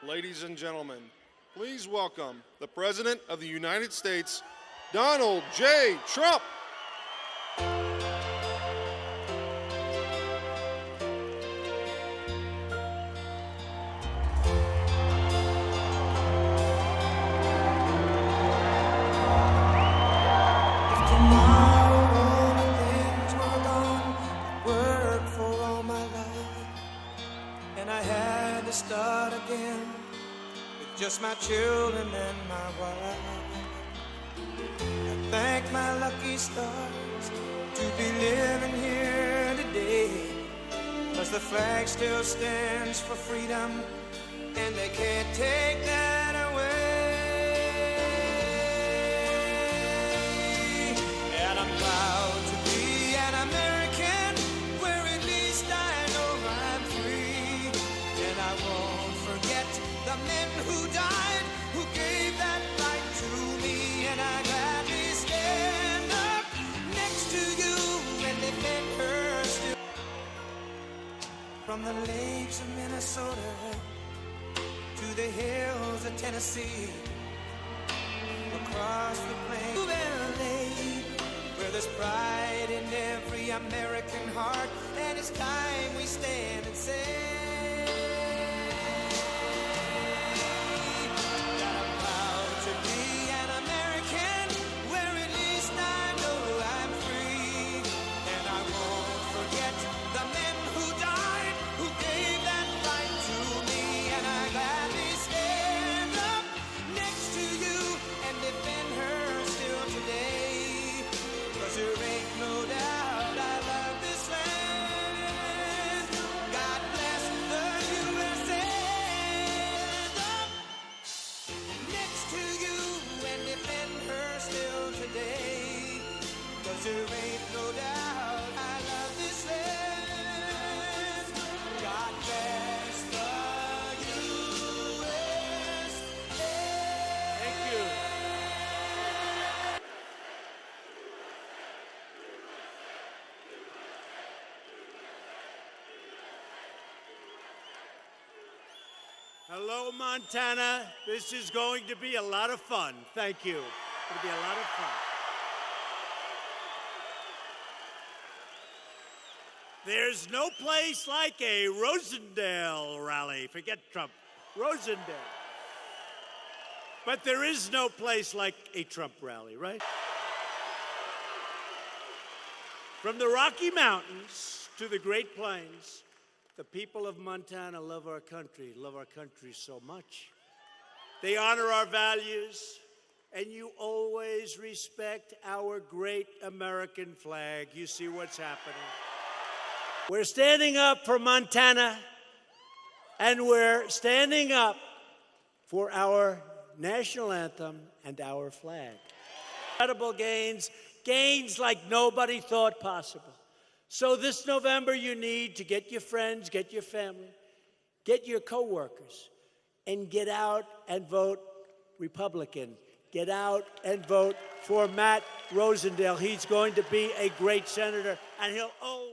Ladies and gentlemen, please welcome the President of the United States, Donald J. Trump. Start again with just my children and my wife. I thank my lucky stars to be living here today, 'cause the flag still stands for freedom and they can't take that away. And I'm proud to be an American, where at least I know I'm free. And I won't forget the men who died, who gave that right to me. And I gladly stand up next to you and defend her still. From the lakes of Minnesota to the hills of Tennessee, across the plains of LA, where there's pride in every American heart. And it's time we stand and say that I'm proud to be an American, where at least I know I'm free. And I won't forget the men who died, who gave that right to me. And I gladly stand up next to you and defend her still today, 'cause there ain't no doubt I love this land. God bless the USA. Next to you and defend her still today, 'cause there ain't no doubt I love this land. God bless the USA. Thank you. Hello, Montana. This is going to be a lot of fun. Thank you. It's going to be a lot of fun. There's no place like a Rosendale rally. Forget Trump. Rosendale. But there is no place like a Trump rally, right? From the Rocky Mountains to the Great Plains, the people of Montana love our country so much. They honor our values, and you always respect our great American flag. You see what's happening. We're standing up for Montana, and we're standing up for our national anthem and our flag. Incredible gains like nobody thought possible. So this November, you need to get your friends, get your family, get your coworkers, and get out and vote Republican. Get out and vote for Matt Rosendale. He's going to be a great senator, and he'll always...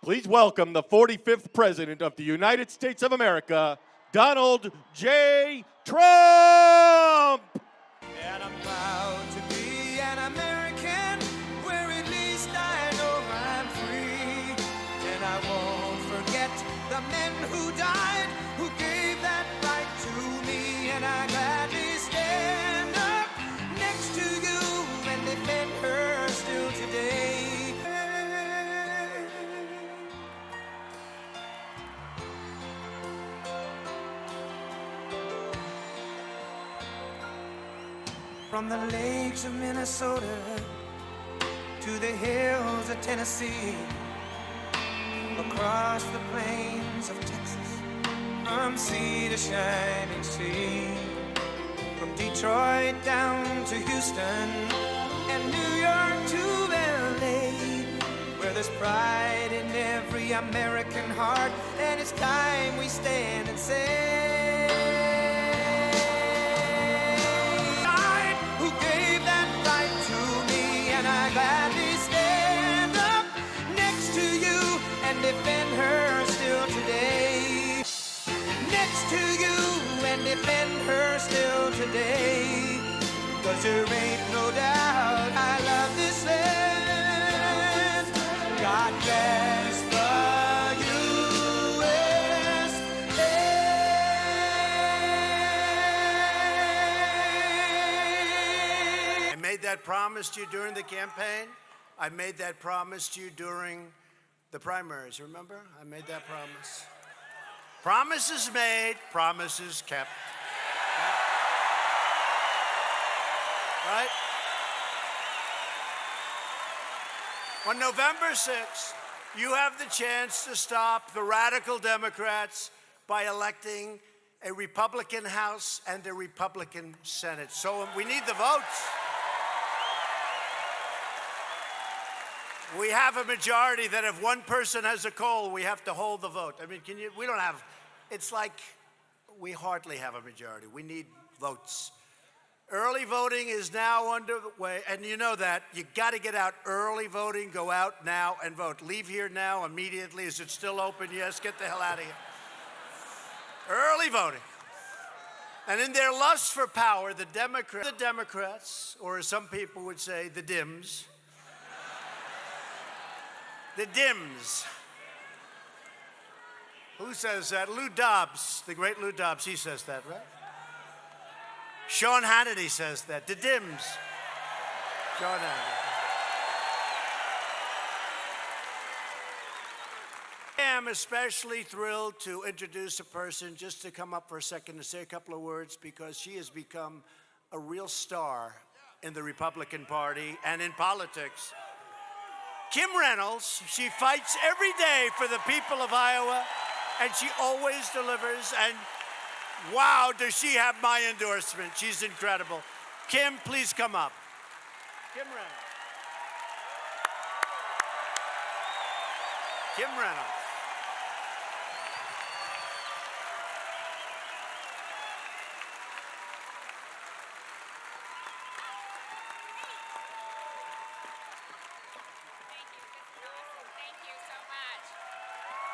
Please welcome the 45th President of the United States of America, Donald J. Trump! And I'm proud to be an American, where at least I know I'm free. And I won't forget the men who died, who gave that right to me. And I gladly stand up next to you and defend her still today. From the lakes of Minnesota to the hills of Tennessee, across the plains of Texas, from sea to shining sea, from Detroit down to Houston and New York to LA, where there's pride in every American heart, and it's time we stand and say, who gave that right to me, and I gladly stand up next to you and defend her still today. Next to you and defend her still today. 'Cause there ain't no doubt I love this land. God bless the USA. I made that promise to you during the campaign. I made that promise to you during the primaries. Remember? I made that promise. Promises made, promises kept. Right? On November 6th, you have the chance to stop the radical Democrats by electing a Republican House and a Republican Senate. So we need the votes. We have a majority that if one person has a cold, we have to hold the vote. I mean, we don't have, it's like we hardly have a majority. We need votes. Early voting is now underway, and you know that. You got to get out early voting. Go out now and vote. Leave here now immediately. Is it still open? Yes, get the hell out of here. Early voting. And in their lust for power, the Democrats, or as some people would say, the Dims, the Dims. Who says that? Lou Dobbs, the great Lou Dobbs, he says that, right? Sean Hannity says that. The Dims. Sean Hannity. I am especially thrilled to introduce a person just to come up for a second to say a couple of words, because she has become a real star in the Republican Party and in politics. Kim Reynolds, she fights every day for the people of Iowa, and she always delivers, and wow, does she have my endorsement. She's incredible. Kim, please come up. Kim Reynolds. Kim Reynolds.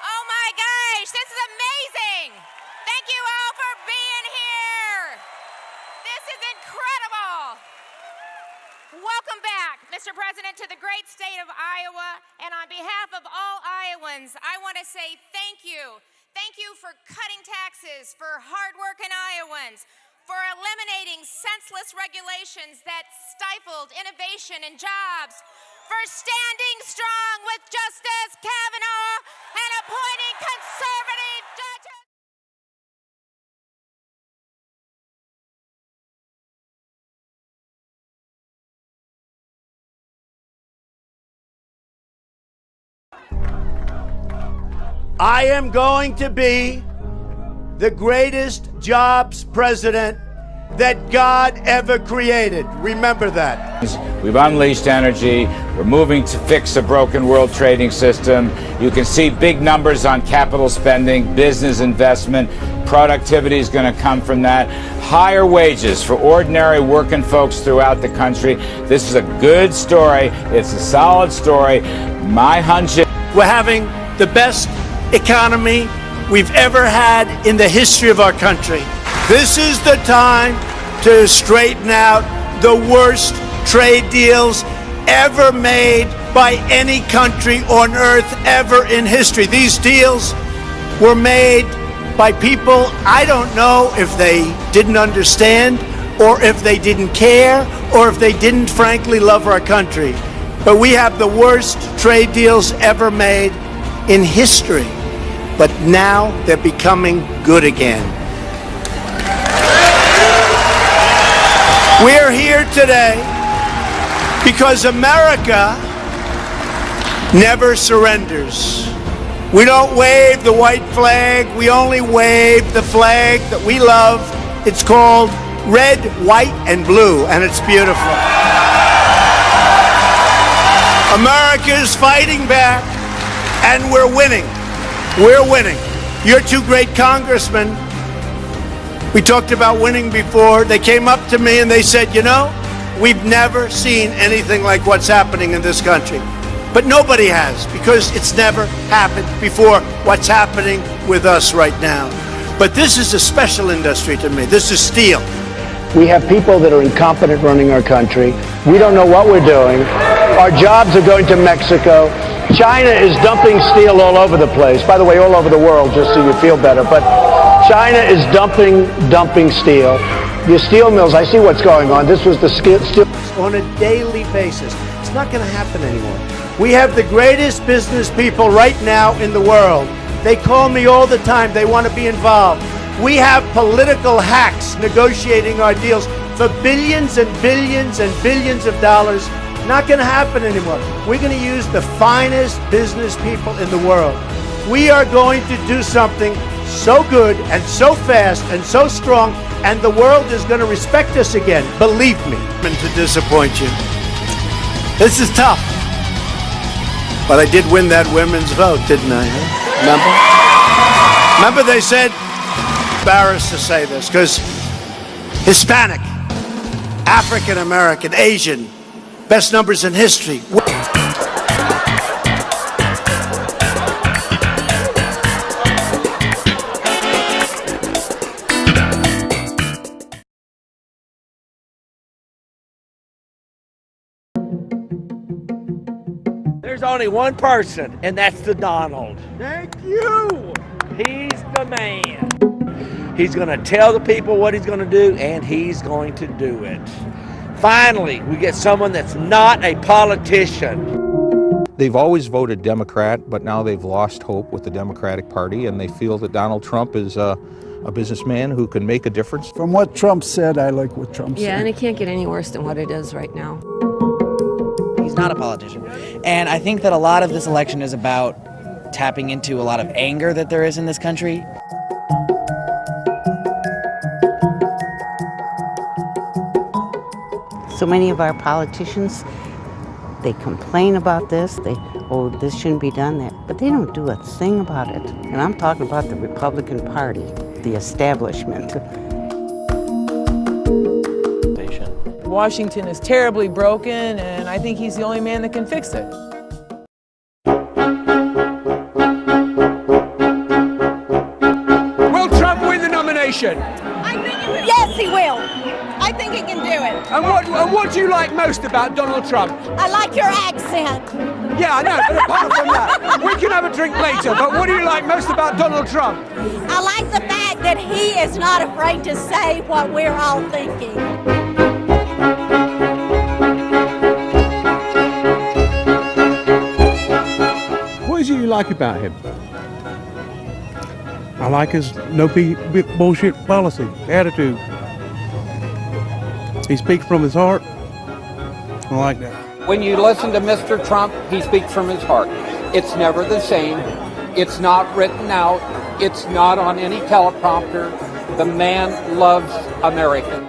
Oh my gosh, this is amazing. Thank you all for being here. This is incredible. Welcome back, Mr. President, to the great state of Iowa. And on behalf of all Iowans, I want to say thank you. Thank you for cutting taxes for hardworking Iowans, for eliminating senseless regulations that stifled innovation and jobs, for standing strong with Justice Kavanaugh and appointing conservative judges. I am going to be the greatest jobs president that God ever created. Remember that. We've unleashed energy. We're moving to fix a broken world trading system. You can see big numbers on capital spending, business investment. Productivity is going to come from that. Higher wages for ordinary working folks throughout the country. This is a good story. It's a solid story. My hunch is We're having the best economy we've ever had in the history of our country. This is the time to straighten out the worst trade deals ever made by any country on earth ever in history. These deals were made by people, I don't know if they didn't understand or if they didn't care or if they didn't frankly love our country. But we have the worst trade deals ever made in history. But now they're becoming good again. We're here today because America never surrenders. We don't wave the white flag. We only wave the flag that we love. It's called red, white, and blue, and it's beautiful. America's fighting back, and we're winning. We're winning. Your two great congressmen, we talked about winning before. They came up to me and they said, you know, we've never seen anything like what's happening in this country. But nobody has, because it's never happened before what's happening with us right now. But this is a special industry to me. This is steel. We have people that are incompetent running our country. We don't know what we're doing. Our jobs are going to Mexico. China is dumping steel all over the place. By the way, all over the world, just so you feel better. But China is dumping steel. The steel mills, I see what's going on. This was the steel on a daily basis. It's not going to happen anymore. We have the greatest business people right now in the world. They call me all the time. They want to be involved. We have political hacks negotiating our deals for billions and billions and billions of dollars. Not going to happen anymore. We're going to use the finest business people in the world. We are going to do something so good and so fast and so strong, and the world is going to respect us again. Believe me. And to disappoint you. This is tough. But I did win that women's vote, didn't I? Remember they said, embarrassed to say this, because Hispanic, African American, Asian, best numbers in history. There's only one person, and that's the Donald. Thank you. He's the man. He's going to tell the people what he's going to do, and he's going to do it. Finally, we get someone that's not a politician. They've always voted Democrat, but now they've lost hope with the Democratic Party, and they feel that Donald Trump is a businessman who can make a difference. From what Trump said, I like what Trump said. Yeah, and it can't get any worse than what it is right now. He's not a politician. And I think that a lot of this election is about tapping into a lot of anger that there is in this country. So many of our politicians, they complain about this, oh, this shouldn't be done, that, but they don't do a thing about it. And I'm talking about the Republican Party, the establishment. Washington is terribly broken, and I think he's the only man that can fix it. Will Trump win the nomination? Yes, he will. I think he can do it. And what do you like most about Donald Trump? I like your accent. Yeah, I know, but apart from that, we can have a drink later, but what do you like most about Donald Trump? I like the fact that he is not afraid to say what we're all thinking. What is it you like about him? I like his no bullshit policy, attitude. He speaks from his heart. I like that. When you listen to Mr. Trump, he speaks from his heart. It's never the same. It's not written out. It's not on any teleprompter. The man loves America.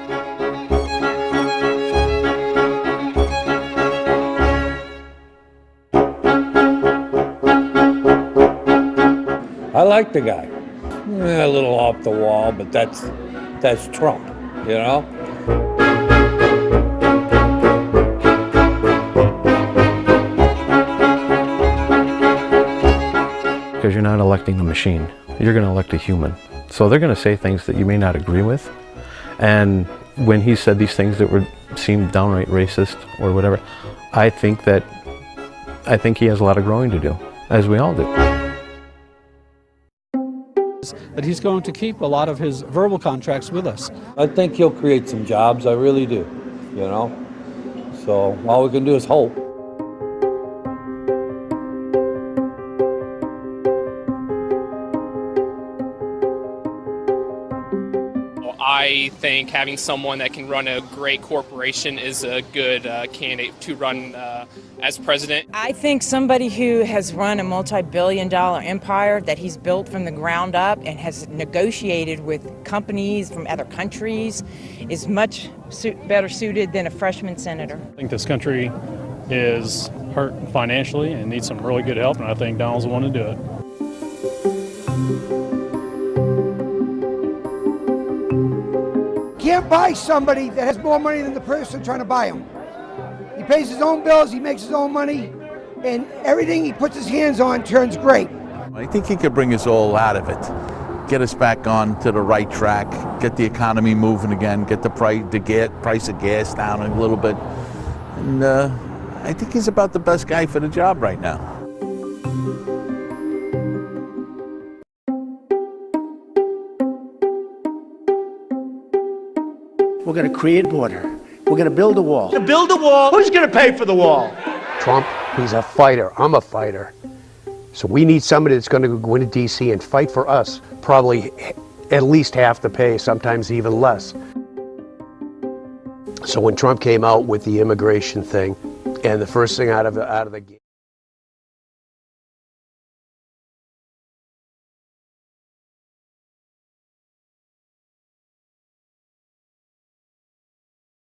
I like the guy. A little off the wall, but that's Trump, you know? Because you're not electing a machine. You're going to elect a human. So they're going to say things that you may not agree with. And when he said these things that seemed downright racist or whatever, I think he has a lot of growing to do, as we all do. That he's going to keep a lot of his verbal contracts with us. I think he'll create some jobs, I really do, you know? So all we can do is hope. I I think having someone that can run a great corporation is a good candidate to run as president. I think somebody who has run a multi-billion-dollar empire that he's built from the ground up and has negotiated with companies from other countries is much better suited than a freshman senator. I think this country is hurt financially and needs some really good help, and I think Donald's the one to do it. Can't buy somebody that has more money than the person trying to buy him. He pays his own bills, he makes his own money, and everything he puts his hands on turns great. I think he could bring us all out of it, get us back on to the right track, get the economy moving again, get the price of gas down a little bit, and I think he's about the best guy for the job right now. We're going to create border. We're going to build a wall. To build a wall, who's going to pay for the wall? Trump, he's a fighter. I'm a fighter. So we need somebody that's going to go into D.C. and fight for us, probably at least half the pay, sometimes even less. So when Trump came out with the immigration thing, and the first thing out of the gate,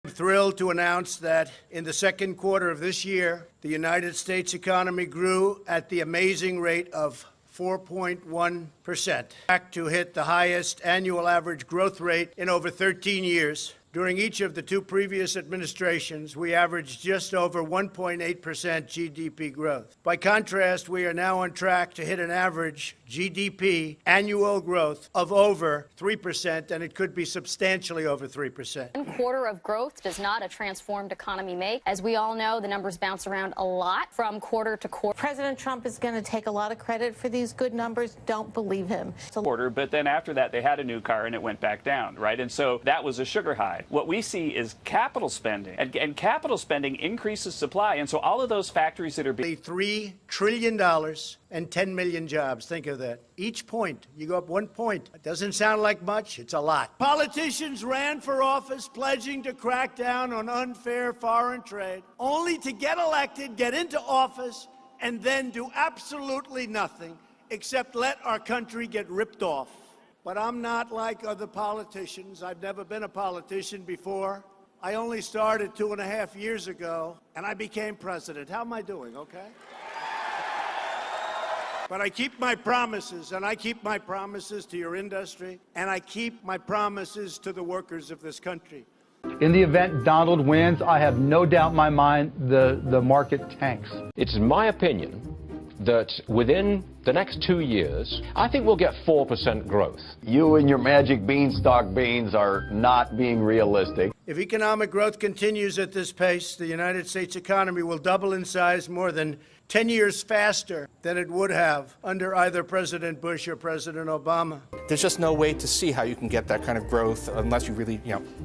I'm thrilled to announce that in the second quarter of this year, the United States economy grew at the amazing rate of 4.1%, back to hit the highest annual average growth rate in over 13 years. During each of the two previous administrations, we averaged just over 1.8% GDP growth. By contrast, we are now on track to hit an average GDP annual growth of over 3%, and it could be substantially over 3%. 1 quarter of growth does not a transformed economy make. As we all know, the numbers bounce around a lot from quarter to quarter. President Trump is going to take a lot of credit for these good numbers. Don't believe him. Quarter, but then after that, they had a new car and it went back down, right? And so that was a sugar high. What we see is capital spending, and capital spending increases supply, and so all of those factories that are being $3 trillion and 10 million jobs. Think of that. Each point, you go up 1 point. It doesn't sound like much, it's a lot. Politicians ran for office pledging to crack down on unfair foreign trade, only to get elected, get into office, and then do absolutely nothing except let our country get ripped off. But I'm not like other politicians. I've never been a politician before. I only started 2.5 years ago, and I became president. How am I doing, okay? But I keep my promises, and I keep my promises to your industry, and I keep my promises to the workers of this country. In the event Donald wins, I have no doubt in my mind the market tanks. It's my opinion that within the next 2 years, I think we'll get 4% growth. You and your magic beanstalk beans are not being realistic. If economic growth continues at this pace, the United States economy will double in size more than 10 years faster than it would have under either President Bush or President Obama. There's just no way to see how you can get that kind of growth unless you really,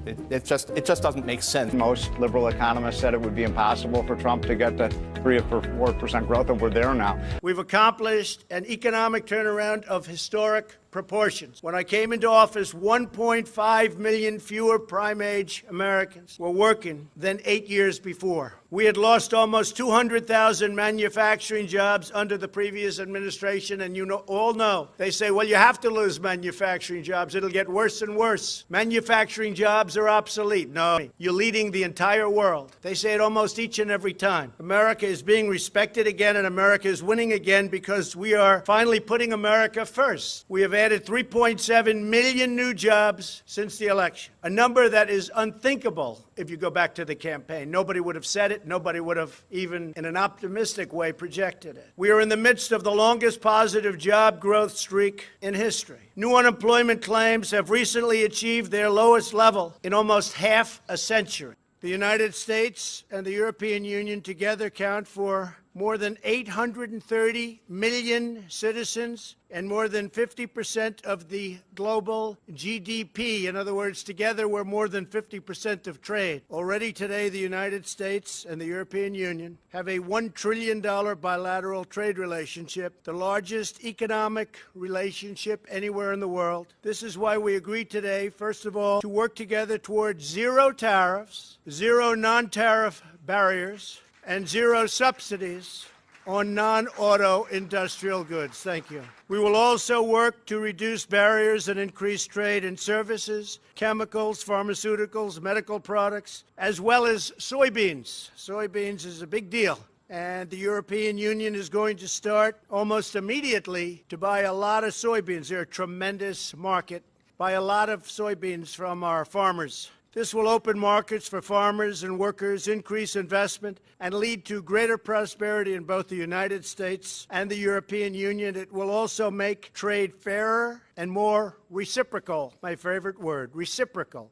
it just doesn't make sense. Most liberal economists said it would be impossible for Trump to get to 3 or 4% growth, and we're there now. We've accomplished an economic turnaround of historic proportions. When I came into office, 1.5 million fewer prime-age Americans were working than 8 years before. We had lost almost 200,000 manufacturing jobs under the previous administration, and you all know. They say, well, you have to lose manufacturing jobs. It'll get worse and worse. Manufacturing jobs are obsolete. No, you're leading the entire world. They say it almost each and every time. America is being respected again, and America is winning again because we are finally putting America first. We have added 3.7 million new jobs since the election, a number that is unthinkable if you go back to the campaign. Nobody would have said it. Nobody would have even in an optimistic way projected it. We are in the midst of the longest positive job growth streak in history. New unemployment claims have recently achieved their lowest level in almost half a century. The United States and the European Union together count for more than 830 million citizens and more than 50% of the global GDP. In other words, together we're more than 50% of trade. Already today, the United States and the European Union have a $1 trillion bilateral trade relationship, the largest economic relationship anywhere in the world. This is why we agreed today, first of all, to work together towards zero tariffs, zero non-tariff barriers, and zero subsidies on non-auto industrial goods. Thank you. We will also work to reduce barriers and increase trade in services, chemicals, pharmaceuticals, medical products, as well as soybeans. Soybeans is a big deal. And the European Union is going to start almost immediately to buy a lot of soybeans. They're a tremendous market. Buy a lot of soybeans from our farmers. This will open markets for farmers and workers, increase investment, and lead to greater prosperity in both the United States and the European Union. It will also make trade fairer and more reciprocal, my favorite word, reciprocal.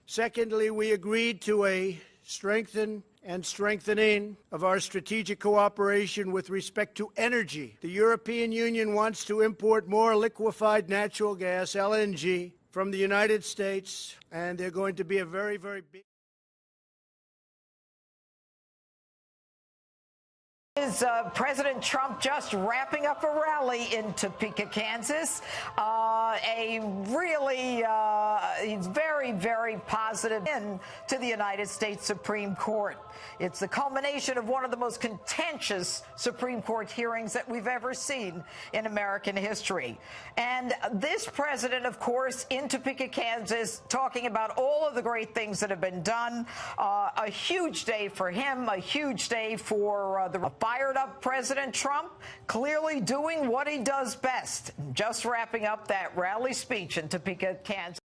Secondly, we agreed to a strengthening of our strategic cooperation with respect to energy. The European Union wants to import more liquefied natural gas, LNG, from the United States, and they're going to be a very, very big... Is President Trump just wrapping up a rally in Topeka, Kansas? A really very, very positive end to the United States Supreme Court. It's the culmination of one of the most contentious Supreme Court hearings that we've ever seen in American history. And this president, of course, in Topeka, Kansas, talking about all of the great things that have been done. A huge day for him, a huge day for the fired up President Trump, clearly doing what he does best, just wrapping up that rally speech in Topeka, Kansas.